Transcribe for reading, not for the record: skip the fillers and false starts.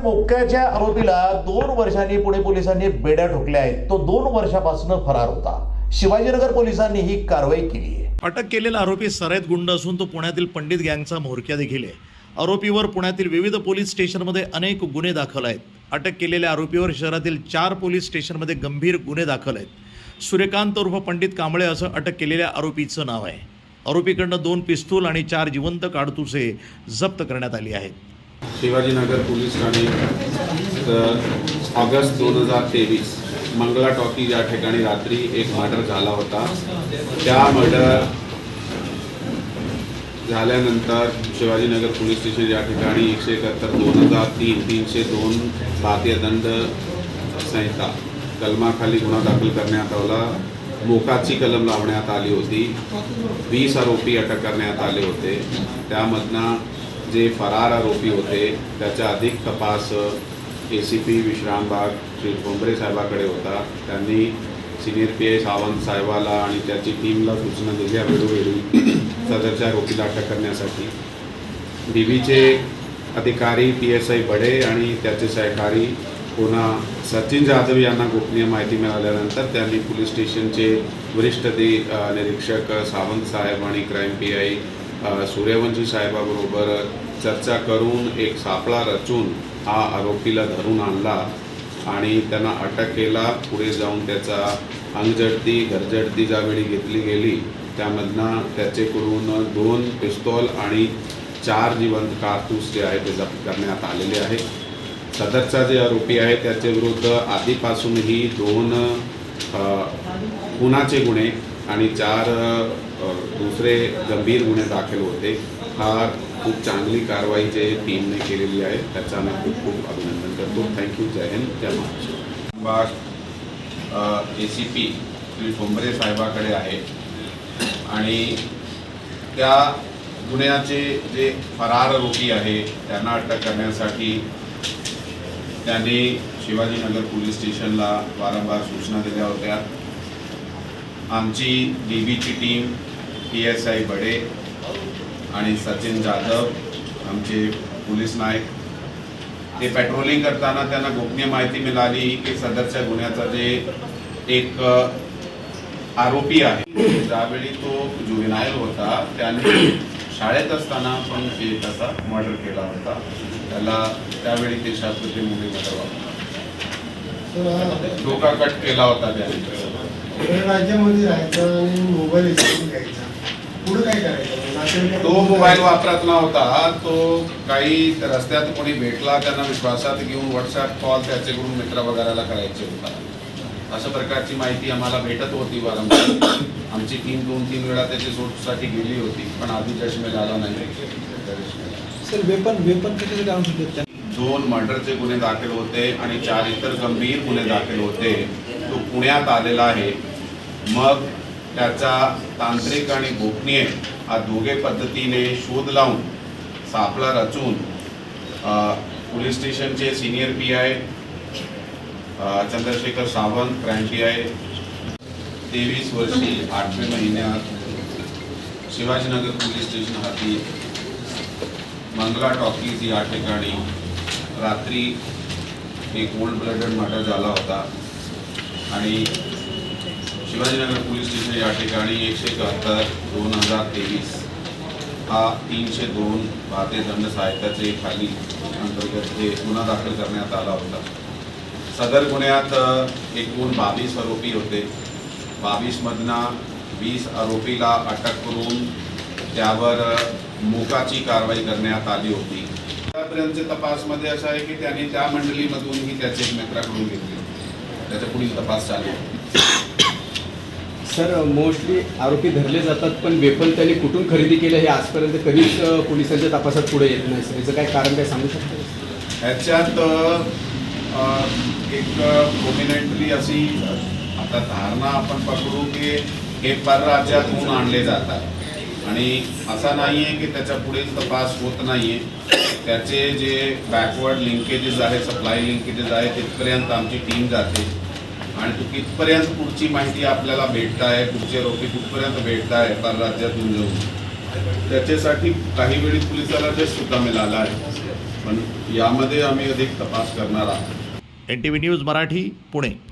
मोक्याच्या आरोपीला 2 वर्षांनी पुणे पोलिसांनी बेड्या ठोकल्या आहेत. तो 2 वर्षापासून फरार होता. शिवाजीनगर पोलिसांनी ही कारवाई केली आहे. अटक केलेला आरोपी सराईत गुंड असून तो पुण्यातील पंडित गँगचा म्होरक्या देखील आहे. आरोपीवर पुण्यातील विविध पोलीस स्टेशनमध्ये अनेक गुन्हे दाखल आहेत. अटक केलेल्या आरोपीवर शहरातील 4 पोलीस स्टेशनमध्ये गंभीर गुन्हे दाखल आहेत. सूर्यकांत उर्फ पंडित कांबळे असं अटक केलेल्या आरोपीचं नाव आहे. आरोपीकडनं 2 पिस्तूल आणि 4 जिवंत काडतुसे जप्त करण्यात आली आहेत. शिवाजीनगर पोलीस ठाणे ऑगस्ट 2023 मंगला टॉकीज या ठिकाणी रात्री एक मर्डर झाला होता. त्या मर्डर झाल्यानंतर शिवाजीनगर पोलीस स्टेशन या ठिकाणी 171/2003 302 भारतीय दंड संहिता कलमाखाली गुन्हा दाखल करण्यात आला. मोकाची कलम लावण्यात आली होती. 20 आरोपी अटक करण्यात आले होते. त्यामधनं जे फरार आरोपी होते त्याचा अधिक तपास ACP विश्रामबाग श्री ठोंबरे साहेबाकडे होता. त्यांनी सिनियर PI सावंत साहेबाला आणि त्याची टीमला सूचना दिल्या वेळोवेळी सदरच्या आरोपीला अटक करण्यासाठी. DBचे अधिकारी PSI बडे आणि त्याचे सहकारी पुन्हा सचिन जाधव यांना गोपनीय माहिती मिळाल्यानंतर त्यांनी पोलीस स्टेशनचे वरिष्ठ निरीक्षक सावंत साहेब आणि क्राईम PI सूर्यवंशी साहेबाबरोबर चर्चा करून एक सापळा रचून हा आरोपीला धरून आणला आणि त्यांना अटक केला. पुढे जाऊन त्याचा अंगझडती घरझडती ज्यावेळी घेतली गेली त्यामधनं त्याचेकडून 2 पिस्तॉल आणि 4 जिवंत कारतूस जे आहे ते जप्त करण्यात आलेले आहे. सदरचा जे आरोपी आहे त्याच्या विरुद्ध आधीपासूनही 2 खुनाचे गुन्हे आणि 4 दुसरे गंभीर गुन्हे दाखल होते. हा खूप चांगली कारवाई जे टीमने केलेली आहे त्याचा मी खूप खूप अभिनंदन करतो. थँक्यू. जय हिंद, जय महाराष्ट्र. बाग ACP श्री ठोंबरे साहेबाकडे आहे आणि त्या गुन्ह्याचे जे फरार आरोपी आहे त्यांना अटक करण्यासाठी त्यांनी शिवाजीनगर पोलीस स्टेशनला वारंवार सूचना दिल्या होत्या. आमची DBची टीम PSI बडे आणि सचिन जाधव आमचे पोलीस नायक ते पेट्रोलिंग करताना त्यांना गोपनीय माहिती मिळाली की सदरच्या गुन्ह्याचा जे एक आरोपी आहे ज्यावेळी तो जुवेनाईल होता त्याने शाळेत असताना पण एक असा मर्डर केला होता. त्याला त्यावेळी ते शास्त्रीय मुली डोका कट केला होता. त्याने राज्यामध्ये राहायचं आणि मोबाईल घ्यायचा. पुढे काय करायचं? तो मोबाईल वापरत नव्हता. तो काही रस्त्यात कोणी भेटला त्यांना विश्वासात घेऊन WhatsApp कॉल त्याच्याकडून मित्र वगैरेला करायचे होता. अशा प्रकारची माहिती आम्हाला भेटत होती वारंवार. आमची टीम 2-3 वेळा त्याची शोधसाठी गेली होती पण आधी यश मिळाला नाही. सर वेपन किती काम होते? 2 मर्डरचे गुन्हे दाखल होते आणि 4 इतर गंभीर गुन्हे दाखल होते. तो पुण्यात आलेला आहे. मग त्याचा तांत्रिक आणि गोपनीय हा दोघे पद्धतीने शोध लावून सापळा रचून पोलीस स्टेशनचे senior PI Chandrashekhar Sawant crime PI 23 वर्षी 8व्या महिन्यात शिवाजीनगर पोलीस स्टेशन हाती मंगला टॉकीज या ठिकाणी रात्री एक कोल्ड ब्लडेड मर्डर झाला होता आणि शिवाजीनगर पोलीस स्टेशन या ठिकाणी 171/2023 हा 302 भारतीय दंड संहितेचे खाली अंतर्गत हे गुन्हा दाखल करण्यात आला होता. सदर गुन्ह्यात एकूण 22 आरोपी होते. 22मधनं 20 आरोपीला अटक करून त्यावर मोकाची कारवाई करण्यात आली होती. त्यापर्यंतचे तपासमध्ये असं आहे की त्यांनी त्या मंडळीमधूनही त्याचे एक मित्राकडून घेतले. त्याचा पुढील तपास चालू आहे. सर मोस्टली आरोपी धरले जातात पण वेपन त्यांनी कुठून खरेदी केलं हे आजपर्यंत कधीच पोलिसांच्या तपासात पुढे येत नाही. सर याचं काय कारण काय सांगू शकतो? ह्याच्यात एक प्रोमिनंटली अशी आता धारणा आपण पकडू की हे परराज्यातून आणले जातात आणि असा नाही आहे की त्याच्या पुढील तपास होत नाही आहे. त्याचे जे बॅकवर्ड लिंकेजेस आहे सप्लाय लिंकेजेस आहे तिथपर्यंत आमची टीम जाते आणि तो कितपर्यंत पुढची माहिती आपल्याला भेटत आहे पुढचे आरोपी कुठपर्यंत भेटत आहे परराज्यातून जाऊन त्याच्यासाठी काही वेळी पोलिसाला सुद्धा मिळाला आहे. पण यामध्ये आम्ही अधिक तपास करणार आहोत. NTV news Marathi Pune.